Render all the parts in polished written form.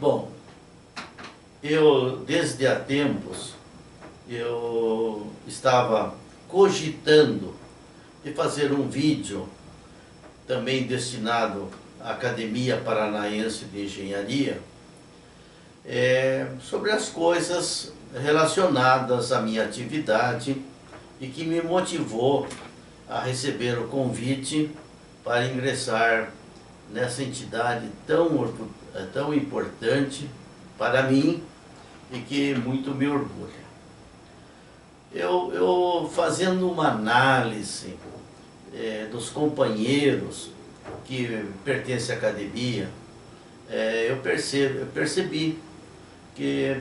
Bom, eu desde há tempos eu estava cogitando de fazer um vídeo também destinado à Academia Paranaense de Engenharia sobre as coisas relacionadas à minha atividade e que me motivou a receber o convite para ingressar nessa entidade tão importante para mim e que muito me orgulha. Eu fazendo uma análise dos companheiros que pertencem à academia, eu percebi que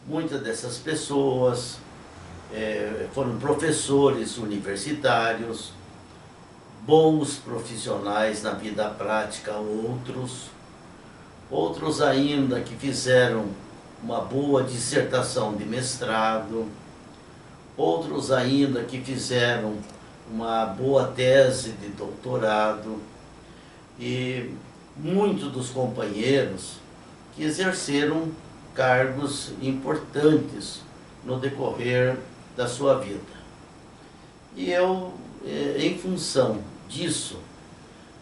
muitas dessas pessoas foram professores universitários, bons profissionais na vida prática, outros ainda que fizeram uma boa dissertação de mestrado, outros ainda que fizeram uma boa tese de doutorado, e muitos dos companheiros que exerceram cargos importantes no decorrer da sua vida. E eu, em função disso,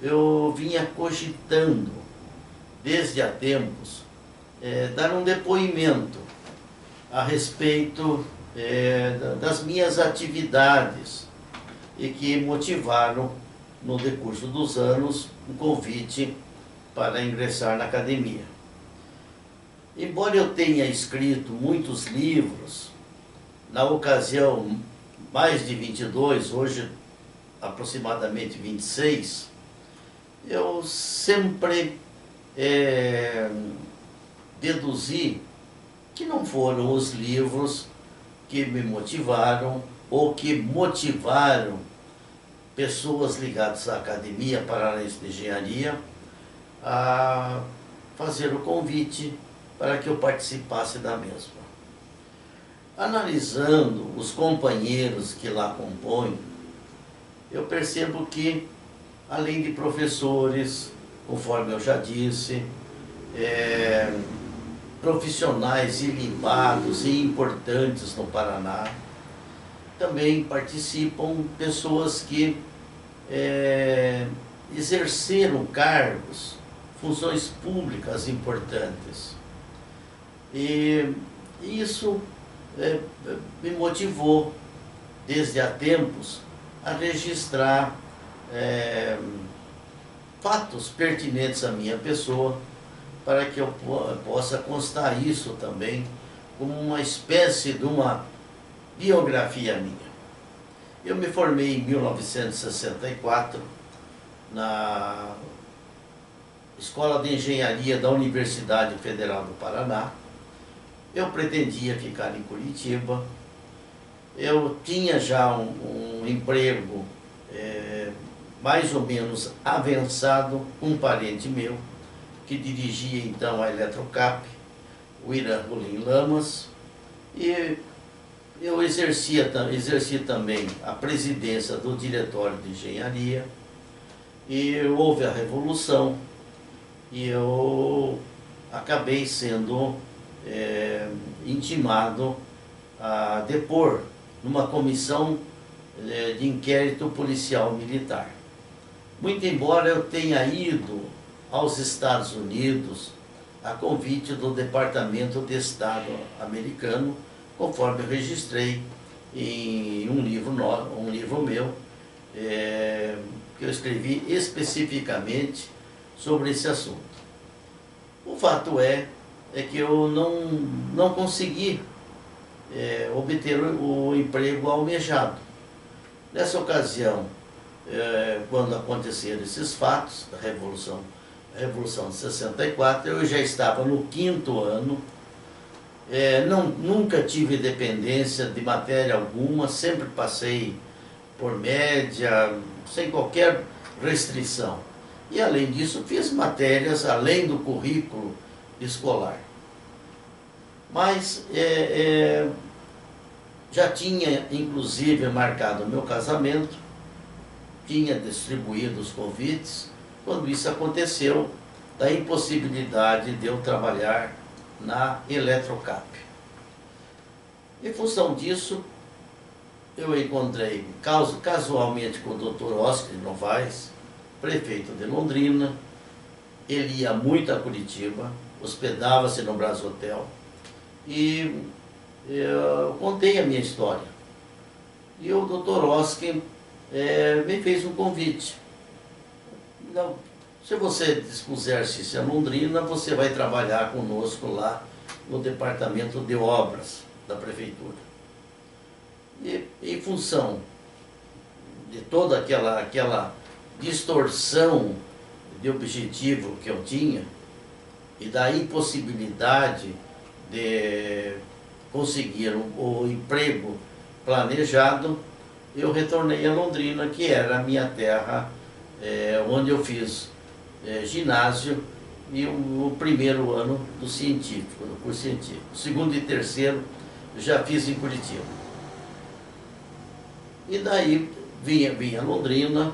eu vinha cogitando, desde há tempos, dar um depoimento a respeito das minhas atividades e que motivaram, no decurso dos anos, um convite para ingressar na academia. Embora eu tenha escrito muitos livros, na ocasião mais de 22, hoje aproximadamente 26, eu sempre deduzi que não foram os livros que me motivaram ou que motivaram pessoas ligadas à Academia Paranaense de Engenharia a fazer o convite para que eu participasse da mesma. Analisando os companheiros que lá compõem, eu percebo que, além de professores, conforme eu já disse, profissionais ilibados e importantes no Paraná, também participam pessoas que exerceram cargos, funções públicas importantes. E isso me motivou, desde há tempos, a registrar fatos pertinentes à minha pessoa, para que eu possa constar isso também como uma espécie de uma biografia minha. Eu me formei em 1964 na Escola de Engenharia da Universidade Federal do Paraná. Eu pretendia ficar em Curitiba. Eu tinha já um emprego mais ou menos avançado, um parente meu, que dirigia então a Eletrocap, o Irã Rolim Lamas, e eu exerci também a presidência do Diretório de Engenharia, e houve a Revolução, e eu acabei sendo intimado a depor numa comissão de inquérito policial militar. Muito embora eu tenha ido aos Estados Unidos a convite do Departamento de Estado americano, conforme eu registrei em um livro meu, que eu escrevi especificamente sobre esse assunto. O fato é que eu não consegui obter o emprego almejado. Nessa ocasião, quando aconteceram esses fatos da Revolução de 64, eu já estava no 5º ano, nunca tive dependência de matéria alguma, sempre passei por média, sem qualquer restrição. E além disso, fiz matérias além do currículo escolar. Mas já tinha inclusive marcado o meu casamento, tinha distribuído os convites. Quando isso aconteceu, da impossibilidade de eu trabalhar na Eletrocap. Em função disso, eu encontrei casualmente com o Dr. Oscar Novaes, prefeito de Londrina. Ele ia muito a Curitiba, hospedava-se no Brashotel, e eu contei a minha história. E o Dr. Oscar me fez um convite. Não, se você dispuser-se a Londrina, você vai trabalhar conosco lá no departamento de obras da prefeitura. E em função de toda aquela distorção de objetivo que eu tinha e da impossibilidade de conseguir o emprego planejado, eu retornei a Londrina, que era a minha terra, onde eu fiz ginásio e o primeiro ano do científico, do curso científico. O segundo e terceiro já fiz em Curitiba. E daí vinha a Londrina,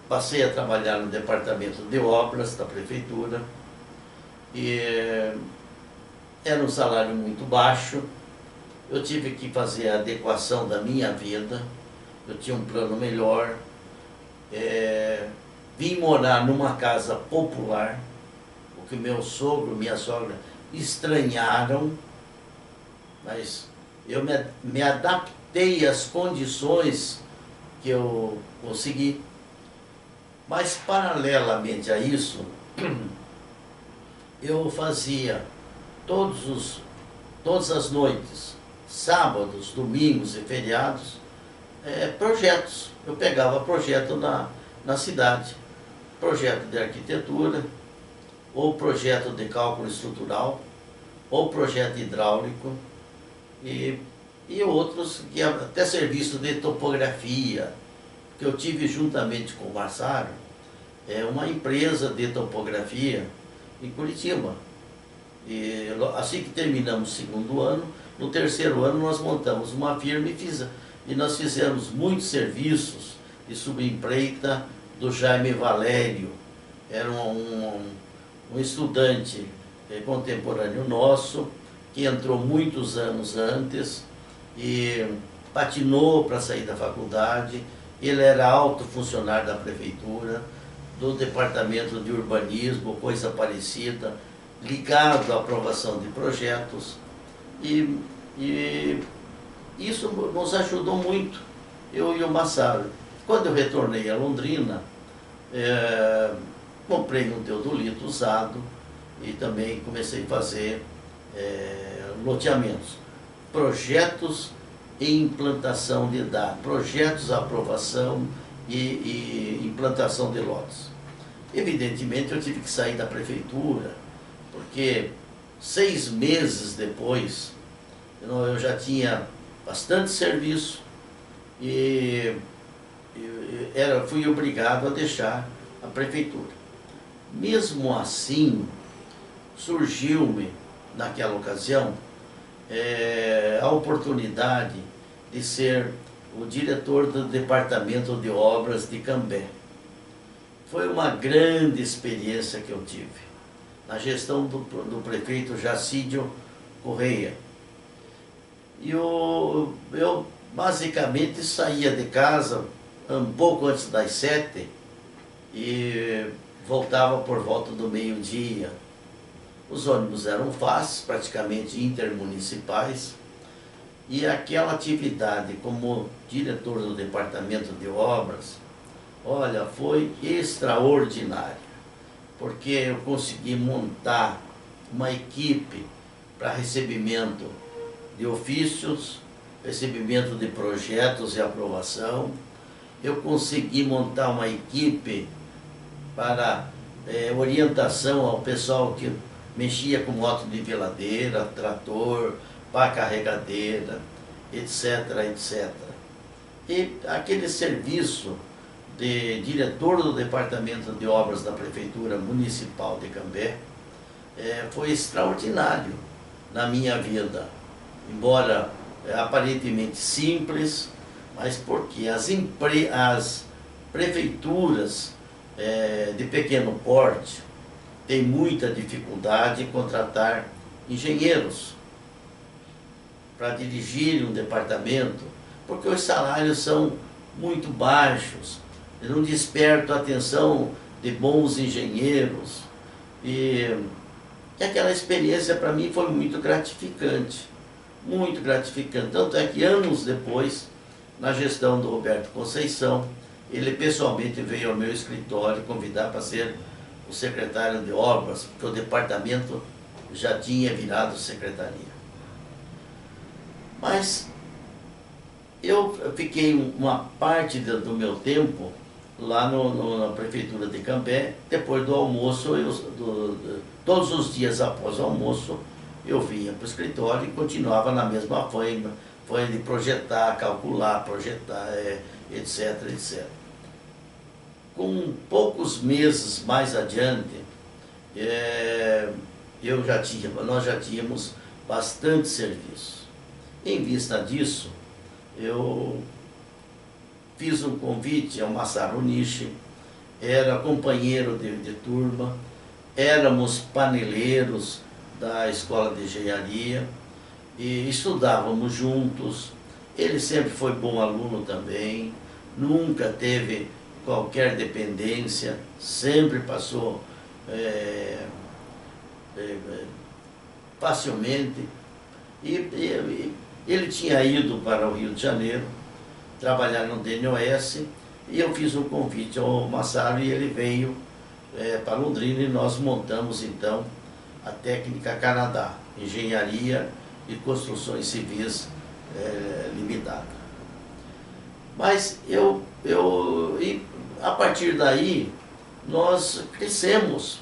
passei a trabalhar no departamento de obras da prefeitura, e era um salário muito baixo. Eu tive que fazer a adequação da minha vida, eu tinha um plano melhor. Vim morar numa casa popular, o que meu sogro e minha sogra estranharam, mas eu me adaptei às condições que eu consegui. Mas, paralelamente a isso, eu fazia todas as noites, sábados, domingos e feriados, projetos. Eu pegava projeto na cidade, projeto de arquitetura, ou projeto de cálculo estrutural, ou projeto hidráulico, e outros, que até serviço de topografia, que eu tive juntamente com o Marçário, uma empresa de topografia em Curitiba. E assim que terminamos o segundo ano, no terceiro ano nós montamos uma firma e nós fizemos muitos serviços de subempreita do Jaime Valério. Era um estudante contemporâneo nosso, que entrou muitos anos antes e patinou para sair da faculdade. Ele era alto funcionário da prefeitura, do departamento de urbanismo, coisa parecida, ligado à aprovação de projetos, e isso nos ajudou muito, eu e o Massaro. Quando eu retornei a Londrina, comprei um teodolito usado e também comecei a fazer loteamentos, projetos e implantação de dados, projetos, aprovação e implantação de lotes. Evidentemente eu tive que sair da prefeitura, porque 6 meses depois eu já tinha bastante serviço e fui obrigado a deixar a prefeitura. Mesmo assim, surgiu-me naquela ocasião a oportunidade de ser o diretor do departamento de obras de Cambé. Foi uma grande experiência que eu tive, na gestão do prefeito Jacídio Correia. E eu basicamente saía de casa um pouco antes das 7 e voltava por volta do meio-dia. Os ônibus eram fáceis, praticamente intermunicipais, e aquela atividade como diretor do departamento de obras, olha, foi extraordinária, porque eu consegui montar uma equipe para recebimento de ofícios, recebimento de projetos e aprovação. Eu consegui montar uma equipe para orientação ao pessoal que mexia com motoniveladeira, trator, pá carregadeira, etc, etc. E aquele serviço de diretor do departamento de obras da Prefeitura Municipal de Cambé foi extraordinário na minha vida, embora aparentemente simples, mas porque as prefeituras de pequeno porte tem muita dificuldade em contratar engenheiros para dirigir um departamento, porque os salários são muito baixos, não despertam a atenção de bons engenheiros. E aquela experiência para mim foi muito gratificante, muito gratificante. Tanto é que anos depois, na gestão do Roberto Conceição, ele pessoalmente veio ao meu escritório convidar para ser o secretário de obras, porque o departamento já tinha virado secretaria. Mas eu fiquei uma parte do meu tempo lá na prefeitura de Cambé. Depois do almoço, todos os dias após o almoço, eu vinha para o escritório e continuava na mesma fanha de projetar, calcular, etc, etc. Com poucos meses mais adiante, nós já tínhamos bastante serviço. Em vista disso, eu fiz um convite ao Massaro Nishi, era companheiro de turma, éramos paneleiros da escola de engenharia e estudávamos juntos. Ele sempre foi bom aluno também, nunca teve qualquer dependência, sempre passou facilmente. E ele tinha ido para o Rio de Janeiro trabalhar no DNOS, e eu fiz um convite ao Massaro e ele veio para Londrina, e nós montamos então a Técnica Canadá, Engenharia e Construções Civis Limitada. Mas e a partir daí nós crescemos.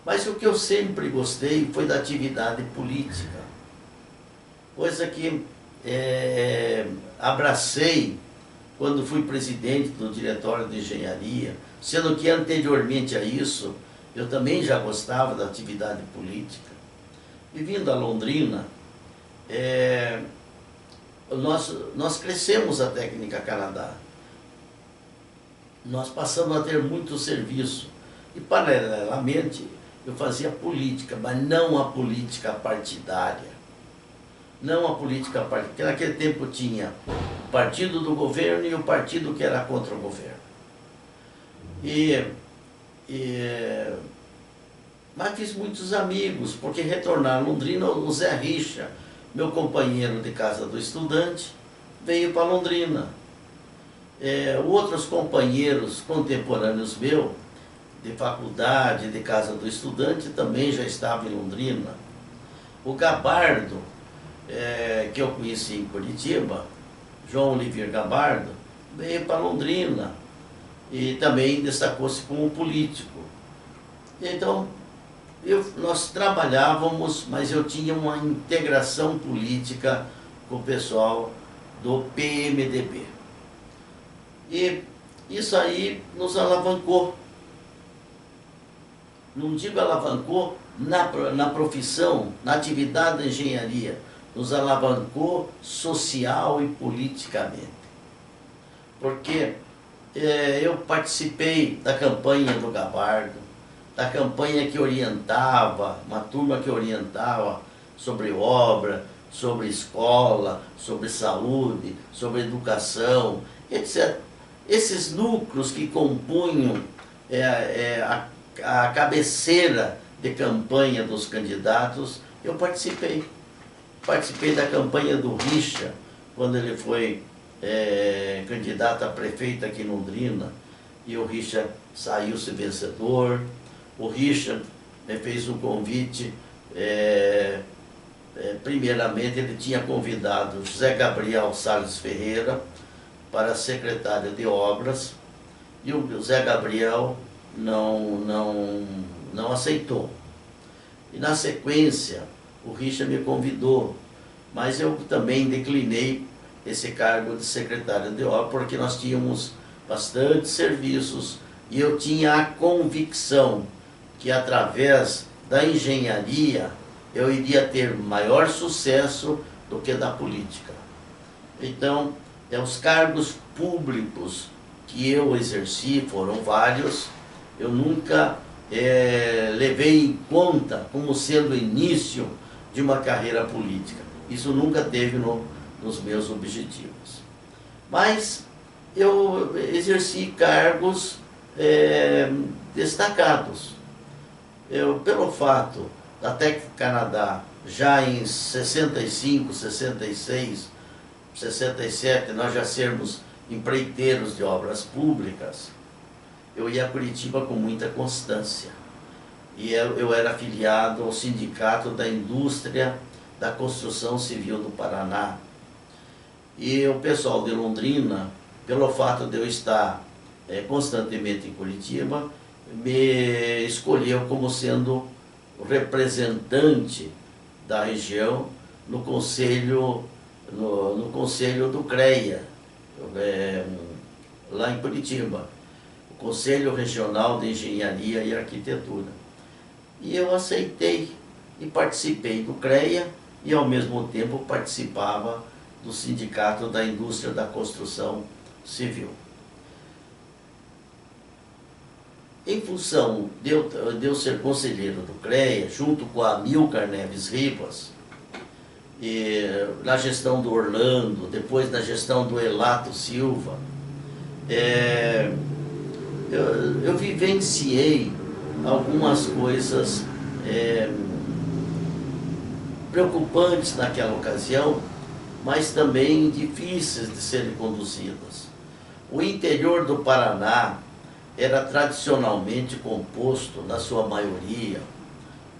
Mas o que eu sempre gostei foi da atividade política, coisa que abracei quando fui presidente do Diretório de Engenharia, sendo que anteriormente a isso eu também já gostava da atividade política. E vindo a Londrina, nós crescemos a Técnica Canadá, nós passamos a ter muito serviço e paralelamente eu fazia política, mas não a política partidária. Não a política partidária, porque naquele tempo tinha o partido do governo e o partido que era contra o governo. Mas fiz muitos amigos, porque retornar a Londrina, o Zé Richa, meu companheiro de casa do estudante, veio para Londrina. Outros companheiros contemporâneos meus, de faculdade, de casa do estudante, também já estavam em Londrina. O Gabardo, que eu conheci em Curitiba, João Olivier Gabardo, veio para Londrina e também destacou-se como político. Então, nós trabalhávamos, mas eu tinha uma integração política com o pessoal do PMDB. E isso aí nos alavancou. Não digo alavancou na profissão, na atividade da engenharia, nos alavancou social e politicamente. Porque eu participei da campanha do Gabardo, da campanha que orientava, uma turma que orientava sobre obra, sobre escola, sobre saúde, sobre educação, etc. Esses núcleos que compunham a cabeceira de campanha dos candidatos, eu participei. Participei da campanha do Richa, quando ele foi candidato a prefeito aqui em Londrina, e o Richa saiu-se vencedor. O Richa fez um convite, primeiramente ele tinha convidado José Gabriel Salles Ferreira para secretário de obras, e o José Gabriel não aceitou. E na sequência, o Richa me convidou, mas eu também declinei esse cargo de secretário de obras, porque nós tínhamos bastante serviços e eu tinha a convicção que através da engenharia eu iria ter maior sucesso do que da política. Então, os cargos públicos que eu exerci foram vários, eu nunca levei em conta como sendo o início de uma carreira política. Isso nunca teve nos meus objetivos. Mas eu exerci cargos destacados. Pelo fato da Tec Canadá, já em 65, 66, 67, nós já sermos empreiteiros de obras públicas, eu ia a Curitiba com muita constância. E eu era afiliado ao Sindicato da Indústria da Construção Civil do Paraná. E o pessoal de Londrina, pelo fato de eu estar constantemente em Curitiba, me escolheu como sendo o representante da região no conselho do CREA, lá em Curitiba, o Conselho Regional de Engenharia e Arquitetura. E eu aceitei e participei do CREA e ao mesmo tempo participava do Sindicato da Indústria da Construção Civil. Em função de eu ser conselheiro do CREA, junto com a Amilcar Neves Ribas, e na gestão do Orlando, depois na gestão do Elato Silva, eu vivenciei algumas coisas preocupantes naquela ocasião, mas também difíceis de serem conduzidas. O interior do Paraná era tradicionalmente composto, na sua maioria,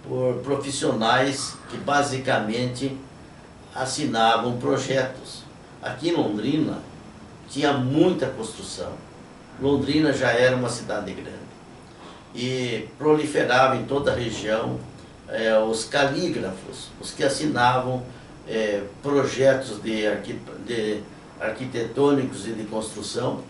por profissionais que basicamente assinavam projetos. Aqui em Londrina tinha muita construção. Londrina já era uma cidade grande e proliferava em toda a região os calígrafos, os que assinavam projetos arquitetônicos e de construção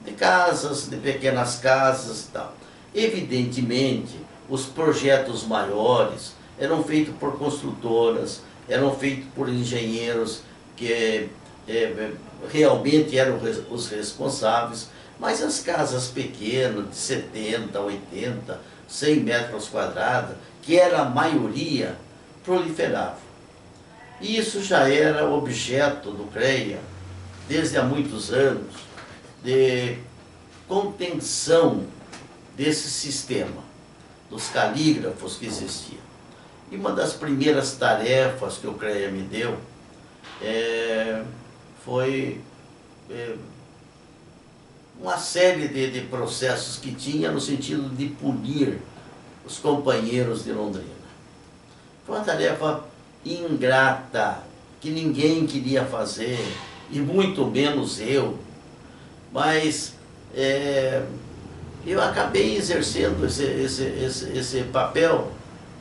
de casas, de pequenas casas e tal. Evidentemente, os projetos maiores eram feitos por construtoras, eram feitos por engenheiros que realmente eram os responsáveis, mas as casas pequenas, de 70, 80, 100 metros quadrados, que era a maioria, proliferavam. E isso já era objeto do CREA, desde há muitos anos, de contenção desse sistema, dos calígrafos que existiam. E uma das primeiras tarefas que o CREA me deu foi uma série de processos que tinha no sentido de punir os companheiros de Londrina. Foi uma tarefa ingrata, que ninguém queria fazer, e muito menos eu, mas eu acabei exercendo esse papel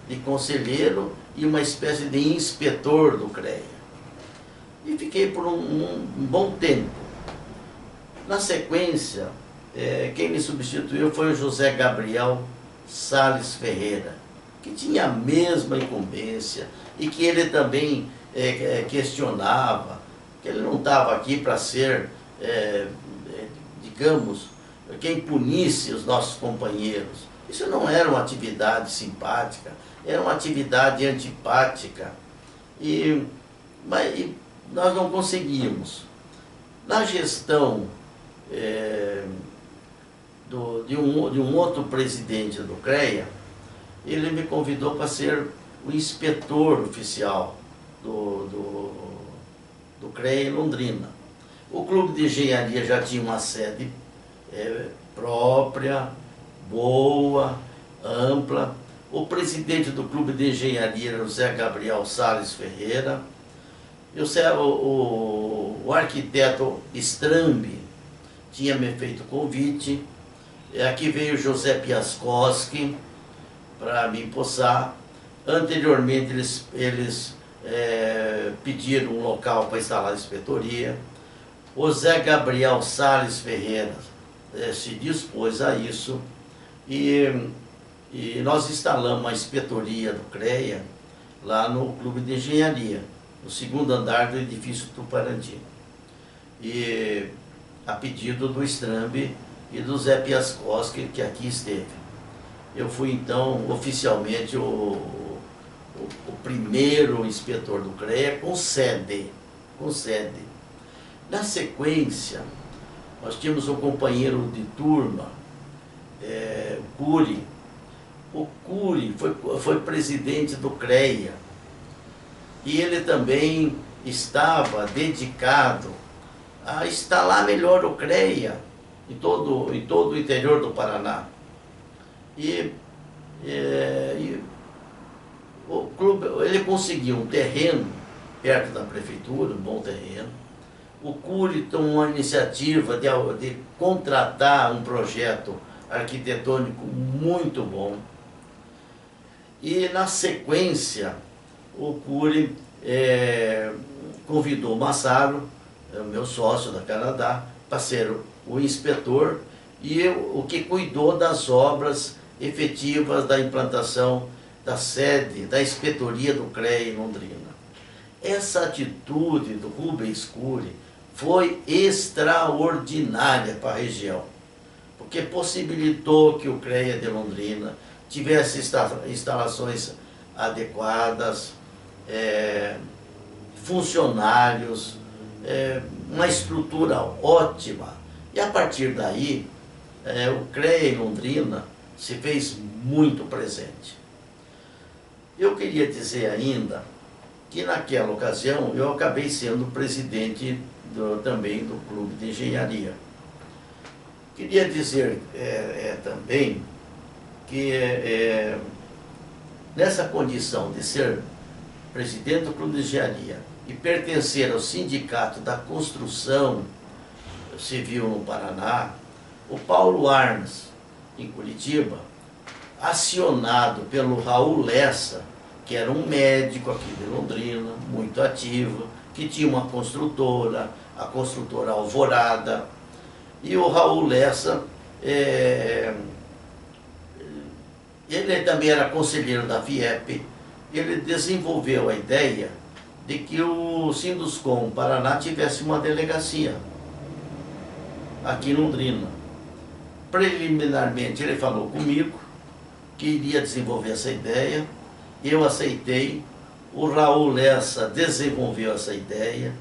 de conselheiro e uma espécie de inspetor do CREA. E fiquei por um bom tempo. Na sequência, quem me substituiu foi o José Gabriel Salles Ferreira, que tinha a mesma incumbência e que ele também questionava, que ele não estava aqui para ser, digamos, quem punisse os nossos companheiros. Isso não era uma atividade simpática, era uma atividade antipática. Mas nós não conseguimos. Na gestão de um outro presidente do CREA, ele me convidou para ser o inspetor oficial do CREA em Londrina. O Clube de Engenharia já tinha uma sede própria, boa, ampla. O presidente do Clube de Engenharia era o José Gabriel Salles Ferreira. O arquiteto Strambi tinha me feito convite. Aqui veio José Piaskowski para me empossar. Anteriormente eles pediram um local para instalar a inspetoria. O Zé Gabriel Salles Ferreira se dispôs a isso e nós instalamos a inspetoria do CREA lá no Clube de Engenharia, no segundo andar do edifício Tuparantim. E a pedido do Strambi e do Zé Piaskowski, que aqui esteve. eu fui então oficialmente o primeiro inspetor do CREA com sede. Na sequência, nós tínhamos um companheiro de turma, o Cury. O Cury foi presidente do CREA e ele também estava dedicado a instalar melhor o CREA em todo o interior do Paraná. E o clube, ele conseguiu um terreno perto da prefeitura, um bom terreno. O Cury tomou uma iniciativa de contratar um projeto arquitetônico muito bom. E na sequência, o Cury convidou o Massaro, meu sócio da Canadá, para ser o inspetor e o que cuidou das obras efetivas da implantação da sede, da inspetoria do CREA em Londrina. Essa atitude do Rubens Cury foi extraordinária para a região, porque possibilitou que o CREA de Londrina tivesse instalações adequadas, funcionários, uma estrutura ótima. E a partir daí, o CREA em Londrina se fez muito presente. Eu queria dizer ainda que naquela ocasião eu acabei sendo presidente também do Clube de Engenharia. Queria dizer também que nessa condição de ser presidente do Clube de Engenharia e pertencer ao Sindicato da Construção Civil no Paraná, o Paulo Arnes, em Curitiba, acionado pelo Raul Lessa, que era um médico aqui de Londrina, muito ativo, que tinha uma construtora, a construtora Alvorada, e o Raul Lessa, ele também era conselheiro da FIEP, ele desenvolveu a ideia de que o Sinduscom Paraná tivesse uma delegacia aqui em Londrina. Preliminarmente ele falou comigo que iria desenvolver essa ideia, eu aceitei, o Raul Lessa desenvolveu essa ideia,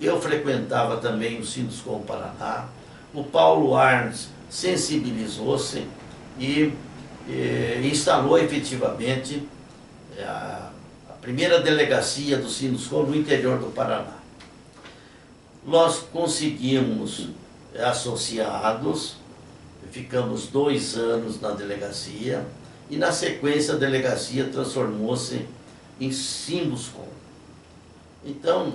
eu frequentava também o Sinduscom Paraná, o Paulo Arnes sensibilizou-se e instalou efetivamente a primeira delegacia do Sinduscom no interior do Paraná. Nós conseguimos associados, ficamos 2 anos na delegacia e na sequência a delegacia transformou-se em Sinduscom. Então,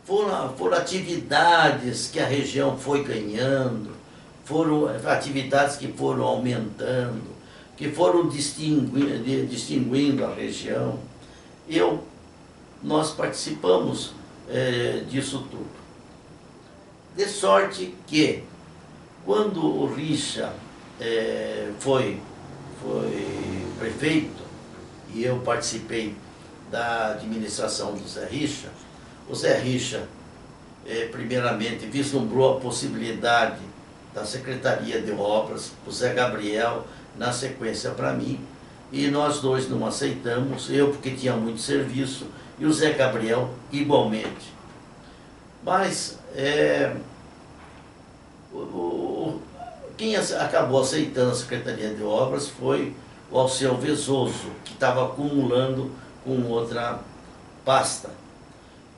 foram atividades que a região foi ganhando, foram atividades que foram aumentando, que foram distinguindo a região. Nós participamos disso tudo. De sorte que, quando o Richa foi prefeito, e eu participei da administração do Zé Richa, o Zé Richa, primeiramente, vislumbrou a possibilidade da Secretaria de Obras, o Zé Gabriel, na sequência para mim, e nós dois não aceitamos, eu porque tinha muito serviço, e o Zé Gabriel igualmente. Mas quem acabou aceitando a Secretaria de Obras foi o Alceu Vezoso, que estava acumulando com outra pasta.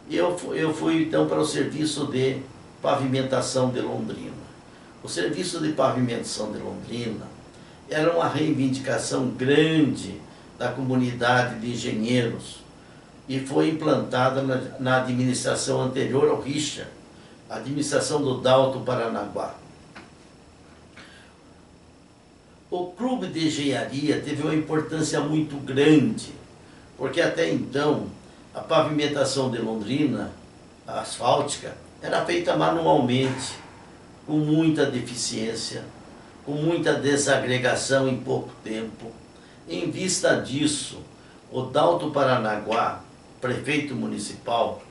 E eu fui então para o Serviço de Pavimentação de Londrina. O Serviço de Pavimentação de Londrina era uma reivindicação grande da comunidade de engenheiros e foi implantada na administração anterior ao Richa, a administração do Dalto Paranaguá. O Clube de Engenharia teve uma importância muito grande, porque até então a pavimentação de Londrina, a asfáltica, era feita manualmente, com muita deficiência, com muita desagregação em pouco tempo. Em vista disso, o Dalto Paranaguá, prefeito municipal,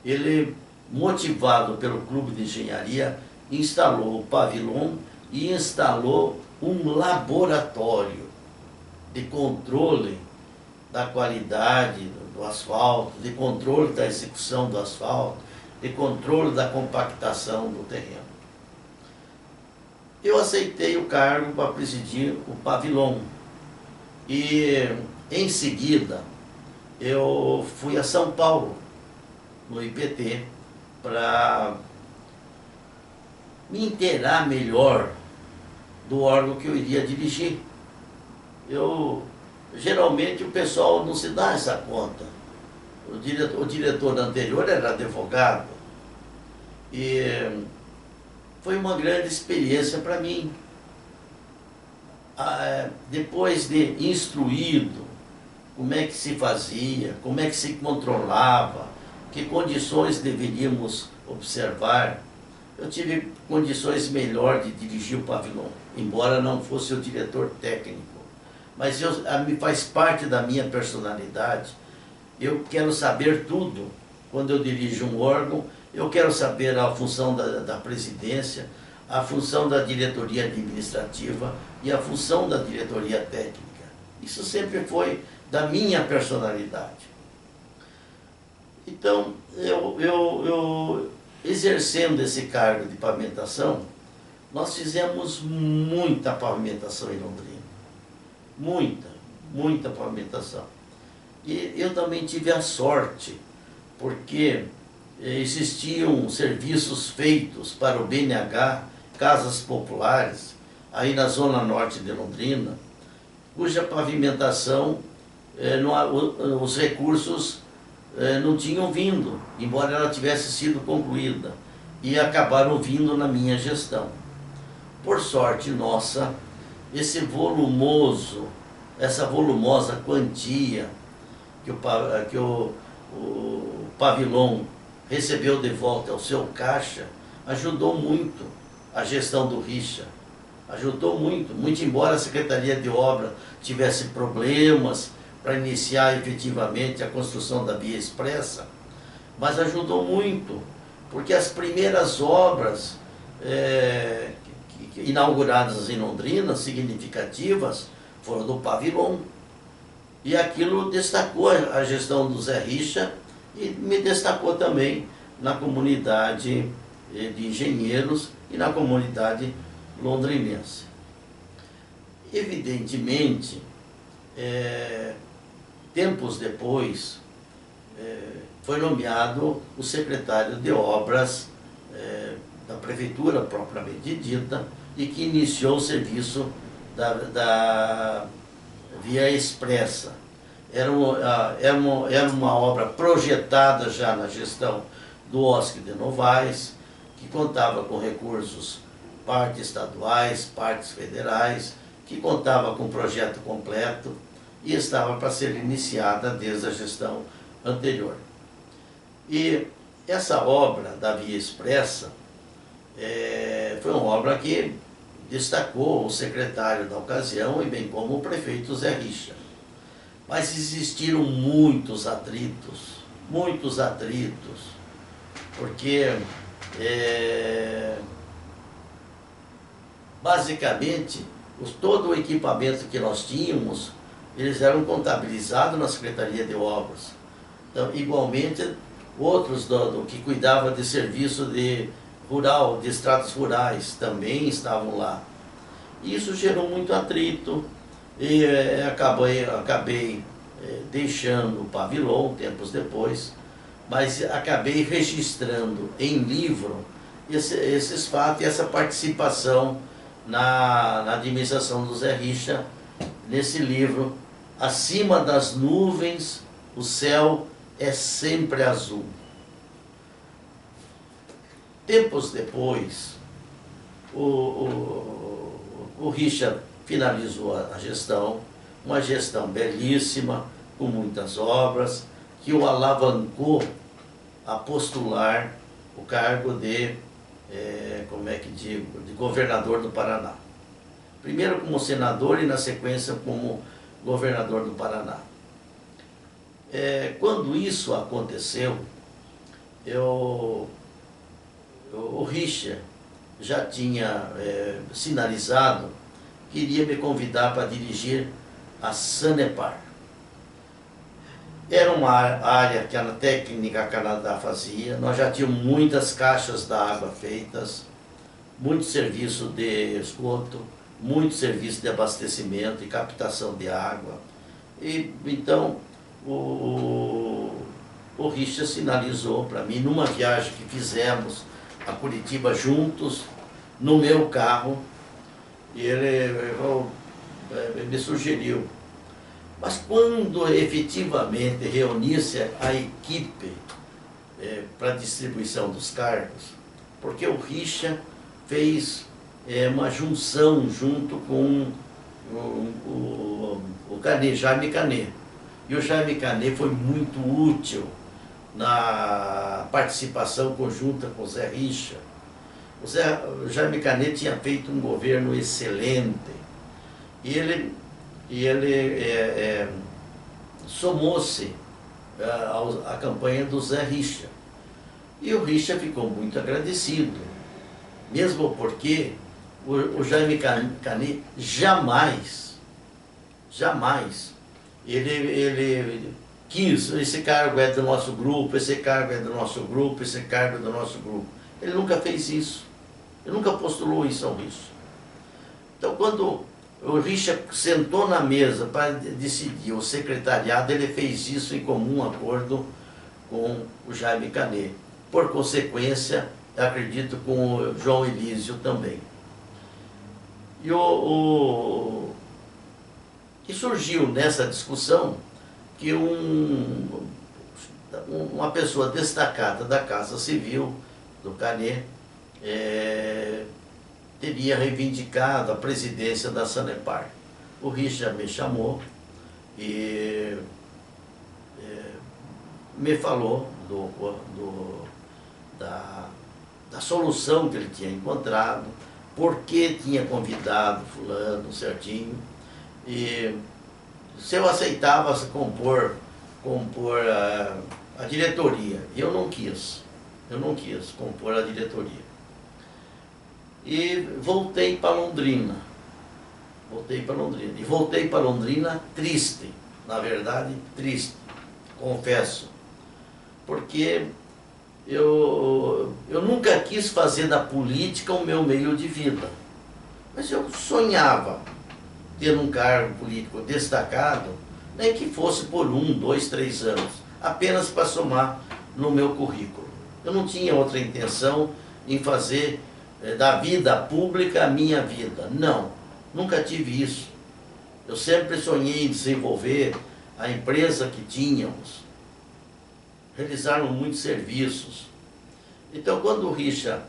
ele, motivado pelo Clube de Engenharia, instalou o pavilhão e instalou um laboratório de controle da qualidade do asfalto, de controle da execução do asfalto, de controle da compactação do terreno. Eu aceitei o cargo para presidir o Pavilon e, em seguida, eu fui a São Paulo, no IPT, para me inteirar melhor do órgão que eu iria dirigir. Geralmente o pessoal não se dá essa conta. O diretor anterior era advogado e foi uma grande experiência para mim. Depois de instruído como é que se fazia, como é que se controlava, que condições deveríamos observar, eu tive condições melhores de dirigir o Pavilon, embora não fosse o diretor técnico. Mas me faz parte da minha personalidade. Eu quero saber tudo. Quando eu dirijo um órgão, eu quero saber a função da presidência, a função da diretoria administrativa e a função da diretoria técnica. Isso sempre foi da minha personalidade. Então, eu exercendo esse cargo de pavimentação, nós fizemos muita pavimentação em Londrina. Muita pavimentação. E eu também tive a sorte, porque existiam serviços feitos para o BNH, casas populares, aí na zona norte de Londrina, cuja pavimentação, os recursos não tinham vindo, embora ela tivesse sido concluída, e acabaram vindo na minha gestão. Por sorte nossa, essa volumosa quantia que o Pavilon recebeu de volta ao seu caixa, ajudou muito a gestão do Richa. Ajudou muito embora a Secretaria de Obra tivesse problemas para iniciar efetivamente a construção da via expressa, mas ajudou muito, porque as primeiras obras inauguradas em Londrina, significativas, foram do Pavilon. E aquilo destacou a gestão do Zé Richa e me destacou também na comunidade de engenheiros e na comunidade londrinense. Evidentemente, tempos depois, foi nomeado o secretário de obras da prefeitura propriamente dita e que iniciou o serviço da via expressa. Era uma obra projetada já na gestão do Oscar de Novaes, que contava com recursos, parte estaduais, partes federais, que contava com projeto completo e estava para ser iniciada desde a gestão anterior. E essa obra da via expressa foi uma obra que destacou o secretário da ocasião e bem como o prefeito Zé Richa. Mas existiram muitos atritos, porque basicamente todo o equipamento que nós tínhamos, eles eram contabilizados na Secretaria de Obras. Então, igualmente, outros que cuidavam de serviço de estradas rurais também estavam lá. Isso gerou muito atrito e acabei deixando o Pavilon tempos depois, mas acabei registrando em livro esses fatos e essa participação na administração do Zé Richa, nesse livro, Acima das Nuvens, o Céu é Sempre Azul. Tempos depois, o Richa finalizou a gestão, uma gestão belíssima, com muitas obras, que o alavancou a postular o cargo de governador do Paraná. Primeiro como senador e na sequência como governador do Paraná. Quando isso aconteceu, o Richa já tinha sinalizado queria me convidar para dirigir a Sanepar. Era uma área que a técnica Canadá fazia, nós já tínhamos muitas caixas d'água feitas, muito serviço de esgoto, muito serviço de abastecimento e captação de água. E então o Richard sinalizou para mim, numa viagem que fizemos a Curitiba juntos, no meu carro, e ele me sugeriu. Mas quando efetivamente reunisse a equipe para distribuição dos cargos, porque o Richard fez uma junção junto com o Canet, Jaime Canet. E o Jaime Canet foi muito útil na participação conjunta com o Zé Richard. O Jaime Canet tinha feito um governo excelente. E ele somou-se à campanha do Zé Richard. E o Richard ficou muito agradecido, mesmo porque o Jaime Canet jamais, ele quis, esse cargo é do nosso grupo, esse cargo é do nosso grupo, esse cargo é do nosso grupo. Ele nunca fez isso, ele nunca postulou isso ao Richard. Então, quando o Richard sentou na mesa para decidir o secretariado, ele fez isso em comum acordo com o Jaime Canet. Por consequência, acredito com o João Elísio também. E surgiu nessa discussão que uma pessoa destacada da Casa Civil, do Canet, teria reivindicado a presidência da Sanepar. O Richard me chamou e me falou da solução que ele tinha encontrado, por que tinha convidado fulano certinho, e se eu aceitava compor a diretoria. E eu não quis compor a diretoria. E voltei para Londrina. E voltei para Londrina triste, na verdade triste, confesso. Porque eu nunca quis fazer da política o meu meio de vida. Mas eu sonhava ter um cargo político destacado, nem que fosse por 1, 2, 3 anos, apenas para somar no meu currículo. Eu não tinha outra intenção em fazer da vida pública a minha vida. Não, nunca tive isso. Eu sempre sonhei em desenvolver a empresa que tínhamos. Realizaram muitos serviços. Então, quando o Richard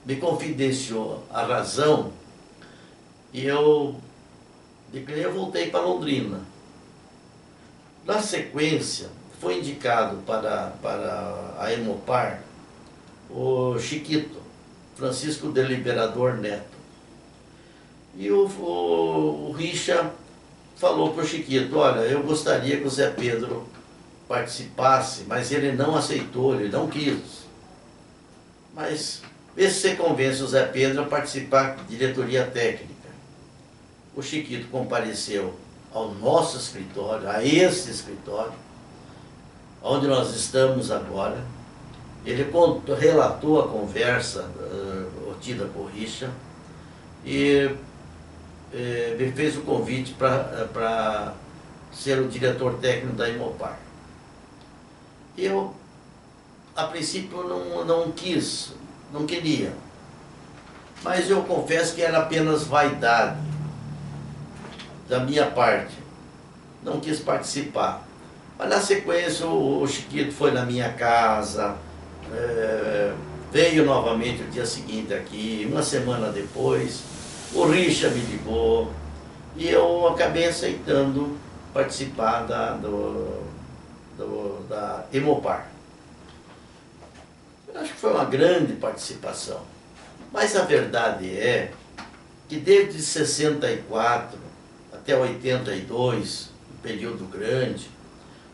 me confidenciou a razão, e eu voltei para Londrina. Na sequência, foi indicado para a Emopar o Chiquito, Francisco Deliberador Neto. E o Richard falou para o Chiquito: olha, eu gostaria que o Zé Pedro participasse, mas ele não aceitou, ele não quis. Mas vê se você convence o Zé Pedro a participar da diretoria técnica. O Chiquito compareceu ao nosso escritório, a esse escritório, onde nós estamos agora. Ele relatou a conversa tida com o Richard e me fez o convite para ser o diretor técnico da Emopar. Eu, a princípio, não quis, não queria, mas eu confesso que era apenas vaidade da minha parte, não quis participar. Mas na sequência o Chiquito foi na minha casa, veio novamente o dia seguinte aqui, uma semana depois, o Richard me ligou e eu acabei aceitando participar da Emopar. Eu acho que foi uma grande participação, mas a verdade é que desde 64 até 82, um período grande,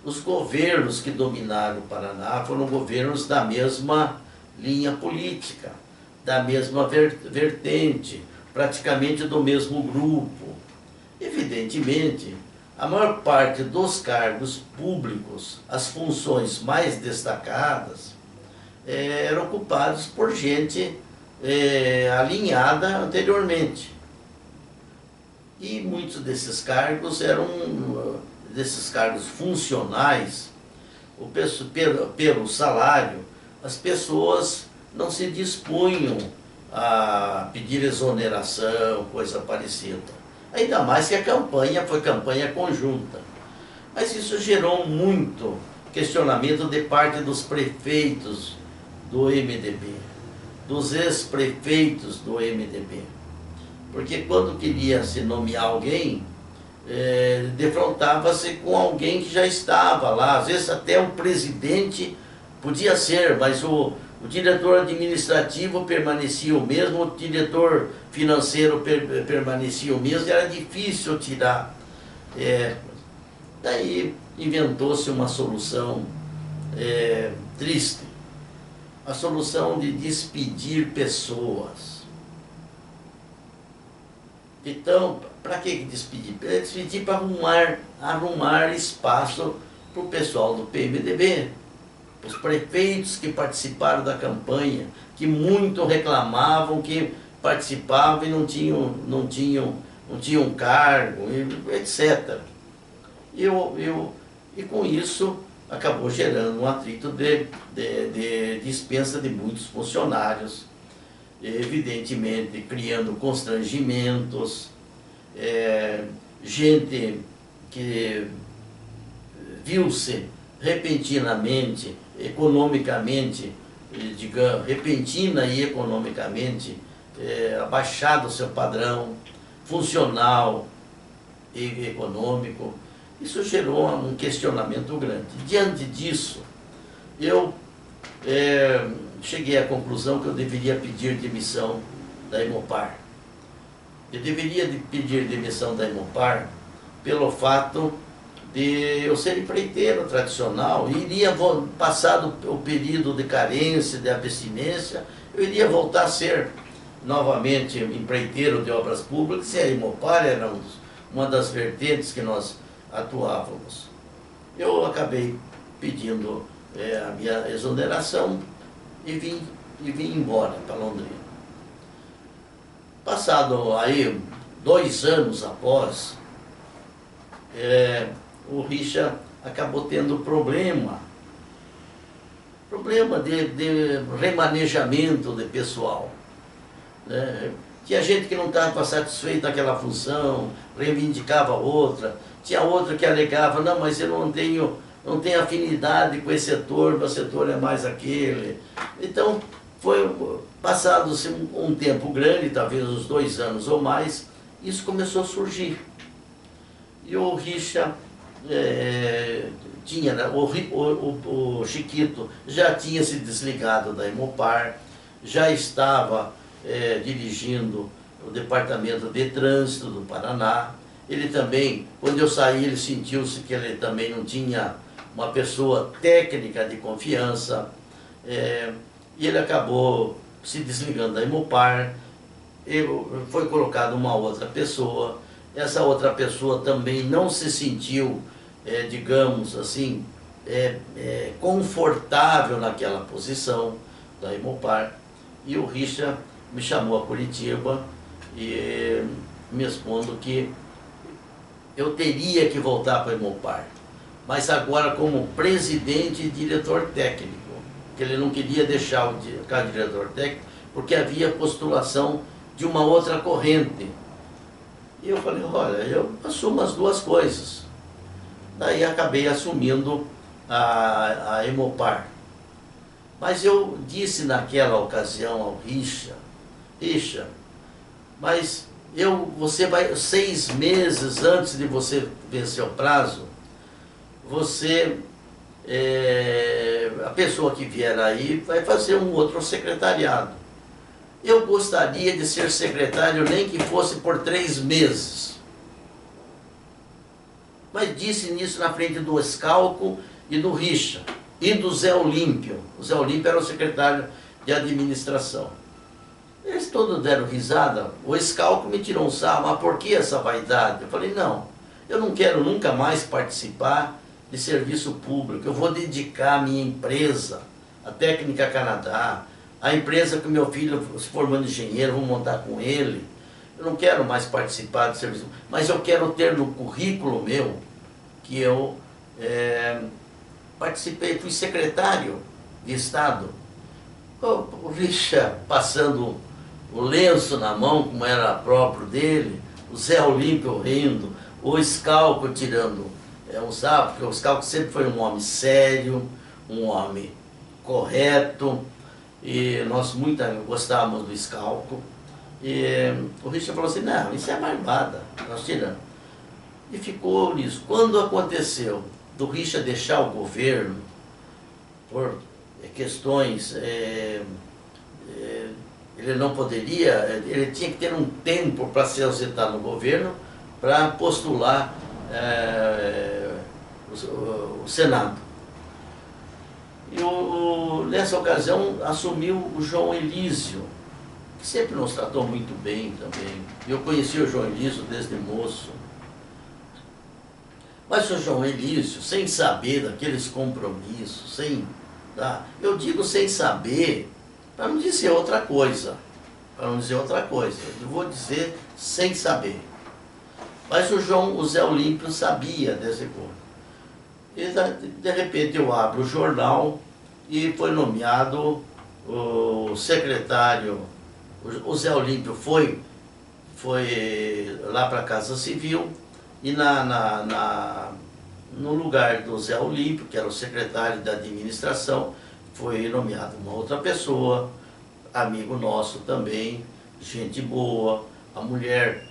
os governos que dominaram o Paraná foram governos da mesma linha política, da mesma vertente, praticamente do mesmo grupo. Evidentemente, a maior parte dos cargos públicos, as funções mais destacadas, eram ocupadas por gente alinhada anteriormente. E muitos desses cargos desses cargos funcionais, pelo salário, as pessoas não se dispunham a pedir exoneração, coisa parecida. Ainda mais que a campanha foi campanha conjunta. Mas isso gerou muito questionamento de parte dos prefeitos do MDB, dos ex-prefeitos do MDB. Porque quando queria se nomear alguém, defrontava-se com alguém que já estava lá. Às vezes até o presidente podia ser, mas o diretor administrativo permanecia o mesmo, o diretor financeiro permanecia o mesmo, e era difícil tirar. Daí inventou-se uma solução triste, a solução de despedir pessoas. Então, para que despedir? Despedir para arrumar espaço para o pessoal do PMDB. Os prefeitos que participaram da campanha, que muito reclamavam, que participavam e não tinham cargo, etc. E com isso acabou gerando um atrito de dispensa de muitos funcionários, evidentemente criando constrangimentos, gente que viu-se repentinamente, economicamente, digamos, repentina e economicamente, abaixado o seu padrão funcional e econômico. Isso gerou um questionamento grande. Diante disso, eu cheguei à conclusão que eu deveria pedir demissão da Emopar. Eu deveria pedir demissão da Emopar pelo fato de eu ser empreiteiro tradicional, e iria, passado o período de carência, de abstinência, eu iria voltar a ser novamente empreiteiro de obras públicas, e a Emopar era uma das vertentes que nós atuávamos. Eu acabei pedindo a minha exoneração e vim embora para Londrina. Passado aí 2 anos após, o Richa acabou tendo problema de remanejamento de pessoal. Tinha gente que não estava satisfeita daquela função, reivindicava outra. Tinha outra que alegava, não, mas eu não tenho afinidade com esse setor, meu setor é mais aquele. Então, passado-se um tempo grande, talvez uns 2 anos ou mais, isso começou a surgir. E o Richa tinha, né, o Chiquito já tinha se desligado da Emopar, já estava dirigindo o Departamento de Trânsito do Paraná. Ele também, quando eu saí, ele sentiu-se que ele também não tinha uma pessoa técnica de confiança, e ele acabou se desligando da Emopar. Foi colocada uma outra pessoa. Essa outra pessoa também não se sentiu, digamos assim, confortável naquela posição da Emopar. E o Richa me chamou a Curitiba e me expondo que eu teria que voltar para a Emopar, mas agora como presidente e diretor técnico, que ele não queria deixar o cargo de diretor técnico, porque havia postulação de uma outra corrente. E eu falei, olha, eu assumo as duas coisas. Daí acabei assumindo a Emopar. Mas eu disse naquela ocasião ao Richa, mas você vai, 6 meses antes de você vencer o prazo, a pessoa que vier aí vai fazer um outro secretariado. Eu gostaria de ser secretário, nem que fosse por 3 meses. Mas disse nisso na frente do Escalco e do Richa, e do Zé Olímpio. O Zé Olímpio era o secretário de administração. Eles todos deram risada. O Scalco me tirou um sarro, mas por que essa vaidade? Eu falei, não, eu não quero nunca mais participar de serviço público. Eu vou dedicar a minha empresa, a Técnica Canadá, a empresa que meu filho se formando engenheiro, vou montar com ele. Eu não quero mais participar de serviço, mas eu quero ter no currículo meu que eu participei, fui secretário de Estado. O Richa passando o lenço na mão, como era próprio dele, o Zé Olímpio rindo, o Scalco tirando um sarro, porque o Scalco sempre foi um homem sério, um homem correto, e nós muito gostávamos do Scalco. E o Richa falou assim, não, isso é barbada, nós tiramos. E ficou nisso. Quando aconteceu do Richa deixar o governo, por questões, ele não poderia, ele tinha que ter um tempo para se ausentar no governo, para postular o Senado. E nessa ocasião assumiu o João Elísio, que sempre nos tratou muito bem também. Eu conheci o João Elísio desde moço. Mas o João Elísio, sem saber daqueles compromissos, eu digo sem saber, para não dizer outra coisa. Eu vou dizer sem saber. Mas o Zé Olímpio sabia desse ponto. E de repente eu abro o jornal e foi nomeado o secretário. O Zé Olímpio foi lá para a Casa Civil e no lugar do Zé Olímpio, que era o secretário da administração, foi nomeado uma outra pessoa, amigo nosso também, gente boa, a mulher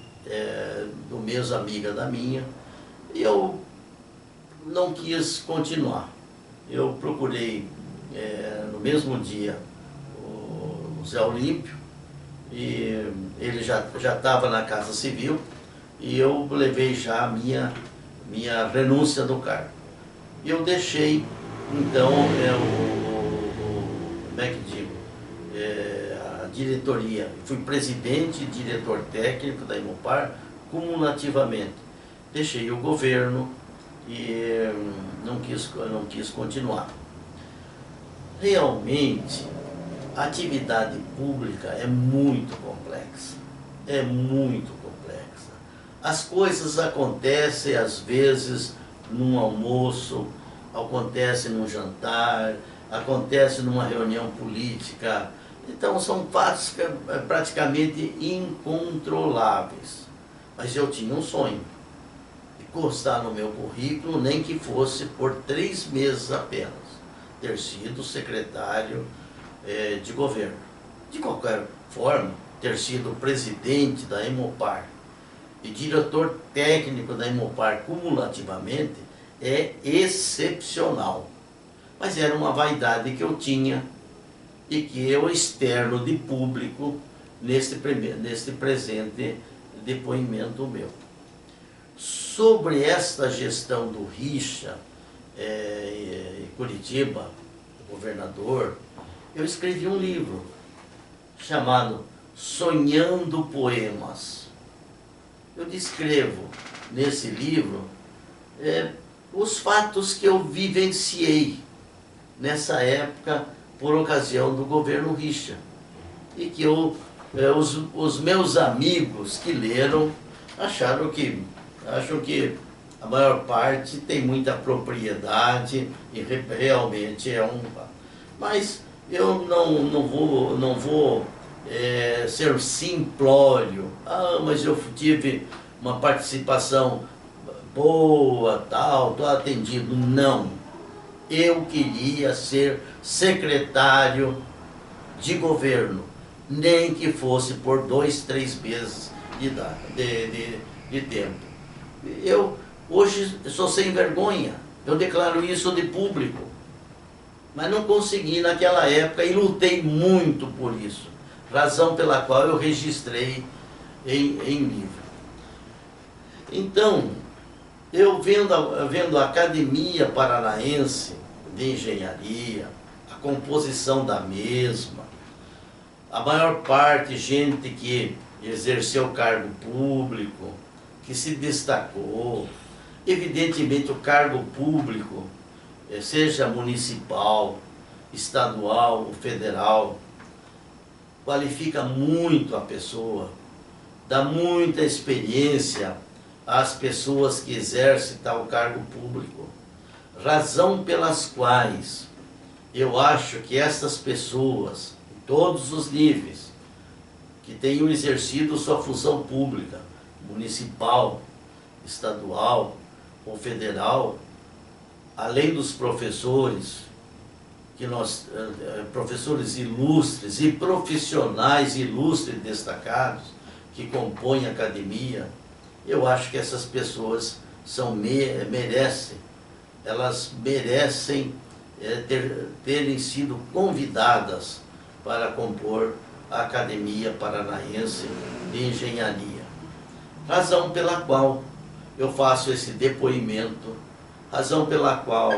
do mesmo amiga da minha, e eu não quis continuar. Eu procurei no mesmo dia o Zé Olímpio, e ele já estava na Casa Civil, e eu levei já a minha renúncia do cargo. E eu deixei, então, como é que digo, a diretoria. Fui presidente e diretor técnico da Imopar cumulativamente. Deixei o governo e não quis continuar. Realmente, a atividade pública é muito complexa. É muito complexa. As coisas acontecem, às vezes, num almoço, acontece num jantar, acontece numa reunião política. Então, são fatos praticamente incontroláveis. Mas eu tinha um sonho, de constar no meu currículo, nem que fosse por 3 meses apenas, ter sido secretário de governo. De qualquer forma, ter sido presidente da Imopar e diretor técnico da Imopar cumulativamente é excepcional. Mas era uma vaidade que eu tinha e que eu externo de público neste presente depoimento meu. Sobre esta gestão do Richa em Curitiba, governador, eu escrevi um livro chamado Sonhando Poemas. Eu descrevo nesse livro os fatos que eu vivenciei nessa época por ocasião do governo Richa. E que os meus amigos que leram acham que a maior parte tem muita propriedade e realmente é um... Mas eu não vou ser simplório. Mas eu tive uma participação boa, tal, estou atendido. Não. Eu queria ser secretário de governo, nem que fosse por 2, 3 meses de tempo. Eu hoje sou sem vergonha, eu declaro isso de público, mas não consegui naquela época e lutei muito por isso, razão pela qual eu registrei em livro. Então, eu vendo a Academia Paranaense de Engenharia, a composição da mesma, a maior parte gente que exerceu cargo público, que se destacou. Evidentemente o cargo público, seja municipal, estadual ou federal, qualifica muito a pessoa, dá muita experiência às pessoas que exercem tal cargo público. Razão pelas quais eu acho que essas pessoas, em todos os níveis, que tenham exercido sua função pública, municipal, estadual ou federal, além dos professores, professores ilustres e profissionais ilustres e destacados que compõem a academia, eu acho que essas pessoas elas merecem terem sido convidadas para compor a Academia Paranaense de Engenharia. Razão pela qual eu faço esse depoimento, razão pela qual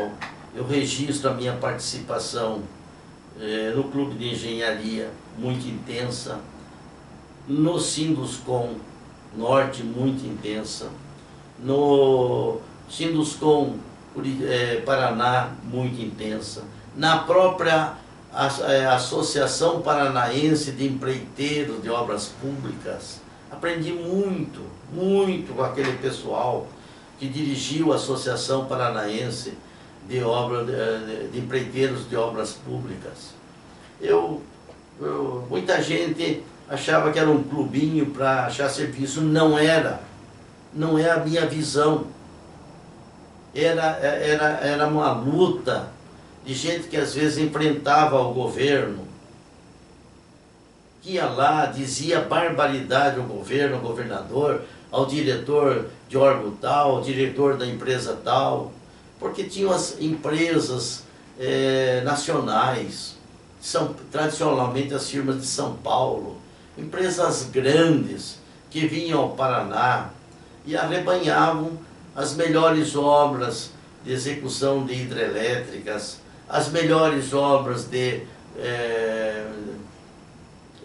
eu registro a minha participação no Clube de Engenharia, muito intensa, no Sinduscom Norte, muito intensa, no Sinduscom Paraná, muito intensa, na própria Associação Paranaense de Empreiteiros de Obras Públicas. Aprendi muito, muito com aquele pessoal que dirigiu a Associação Paranaense de Empreiteiros de Obras Públicas. Muita gente achava que era um clubinho para achar serviço. Não era. Não é a minha visão. Era uma luta de gente que às vezes enfrentava o governo, que ia lá, dizia barbaridade ao governo, ao governador, ao diretor de órgão tal, ao diretor da empresa tal, porque tinham as empresas nacionais, são tradicionalmente as firmas de São Paulo, empresas grandes que vinham ao Paraná e arrebanhavam as melhores obras de execução de hidrelétricas, as melhores obras de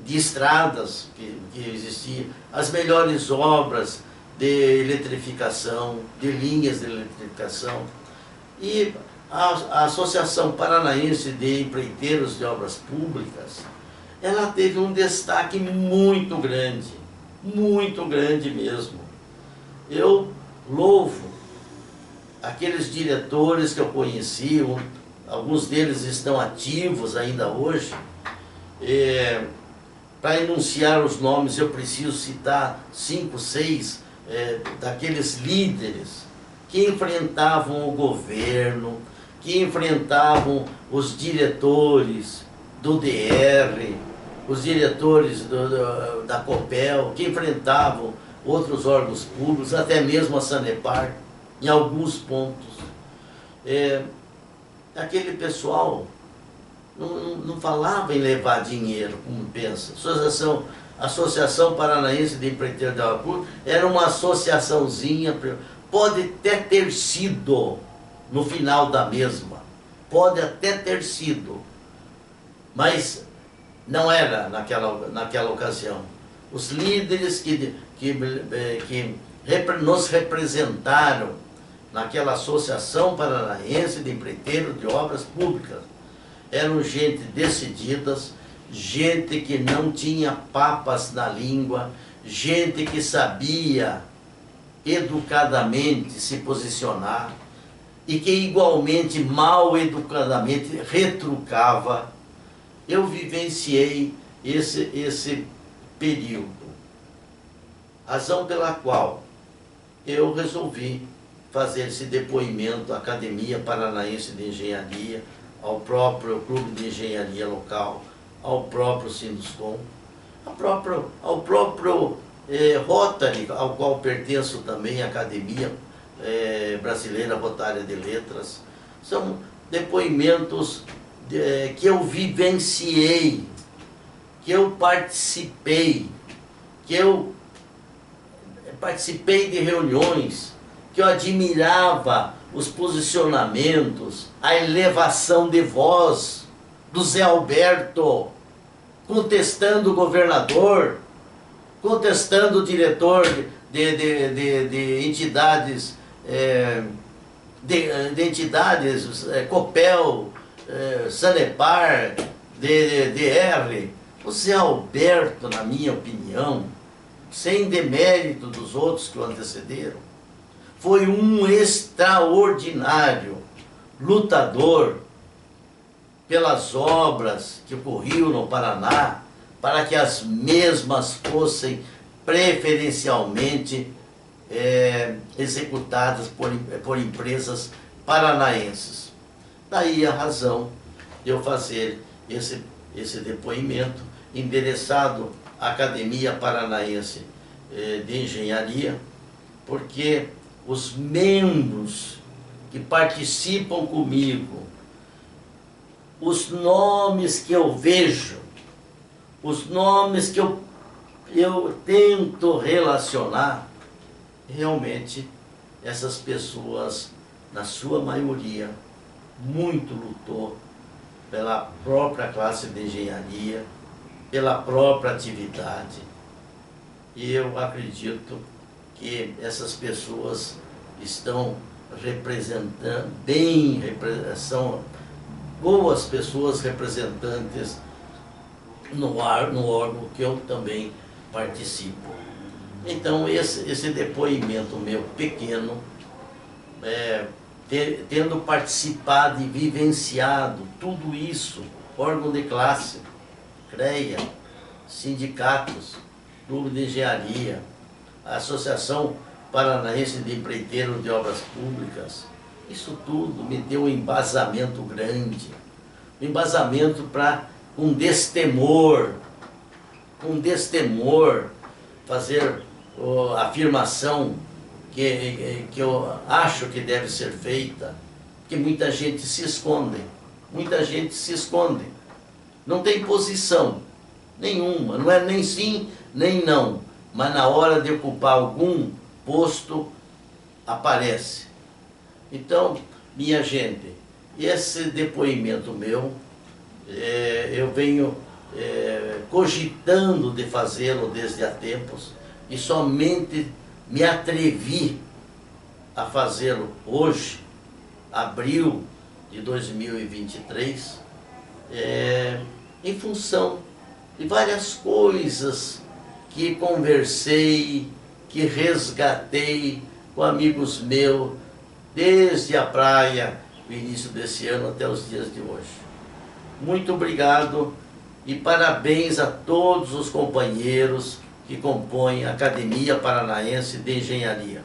estradas que existiam, as melhores obras de eletrificação, de linhas de eletrificação. E a Associação Paranaense de Empreiteiros de Obras Públicas, ela teve um destaque muito grande mesmo. Eu louvo aqueles diretores que eu conheci, alguns deles estão ativos ainda hoje. Para enunciar os nomes, eu preciso citar 5, 6 daqueles líderes que enfrentavam o governo, que enfrentavam os diretores do DR, os diretores da Copel, que enfrentavam outros órgãos públicos, até mesmo a Sanepar, em alguns pontos. Aquele pessoal não falava em levar dinheiro, como pensa. Associação Paranaense de Empreiteiros de Obras Públicas era uma associaçãozinha, pode até ter sido no final da mesma, pode até ter sido, mas não era naquela ocasião. Os líderes que nos representaram naquela Associação Paranaense de Empreiteiros de Obras Públicas eram gente decididas, gente que não tinha papas na língua, gente que sabia educadamente se posicionar e que igualmente mal educadamente retrucava. Eu vivenciei esse período, razão pela qual eu resolvi fazer esse depoimento à Academia Paranaense de Engenharia, ao próprio Clube de Engenharia local, ao próprio Sinduscom, ao próprio Rotary, ao qual pertenço também, a Academia Brasileira Rotária de Letras. São depoimentos que eu vivenciei, que eu participei, de reuniões, que eu admirava os posicionamentos, a elevação de voz do Zé Alberto, contestando o governador, contestando o diretor de entidades, Copel, Sanepar, DR. O Zé Alberto, na minha opinião, sem demérito dos outros que o antecederam, foi um extraordinário lutador pelas obras que ocorriam no Paraná, para que as mesmas fossem preferencialmente executadas por empresas paranaenses. Daí a razão de eu fazer esse depoimento endereçado à Academia Paranaense de Engenharia, porque os membros que participam comigo, os nomes que eu vejo, os nomes que eu tento relacionar, realmente essas pessoas, na sua maioria, muito lutou pela própria classe de engenharia, pela própria atividade. E eu acredito que essas pessoas estão representando bem, são boas pessoas representantes no órgão que eu também participo. Então esse depoimento meu pequeno, tendo participado e vivenciado tudo isso, órgão de classe, CREA, sindicatos, Clube de Engenharia, Associação Paranaense de Empreiteiros de Obras Públicas, isso tudo me deu um embasamento grande, um embasamento para, com destemor, fazer a afirmação que eu acho que deve ser feita, que muita gente se esconde, não tem posição nenhuma, não é nem sim, nem não, mas na hora de ocupar algum posto, aparece. Então, minha gente, esse depoimento meu, eu venho cogitando de fazê-lo desde há tempos, e somente me atrevi a fazê-lo hoje, abril de 2023, em função de várias coisas que conversei, que resgatei com amigos meus, desde a praia, no início desse ano até os dias de hoje. Muito obrigado e parabéns a todos os companheiros que compõem a Academia Paranaense de Engenharia.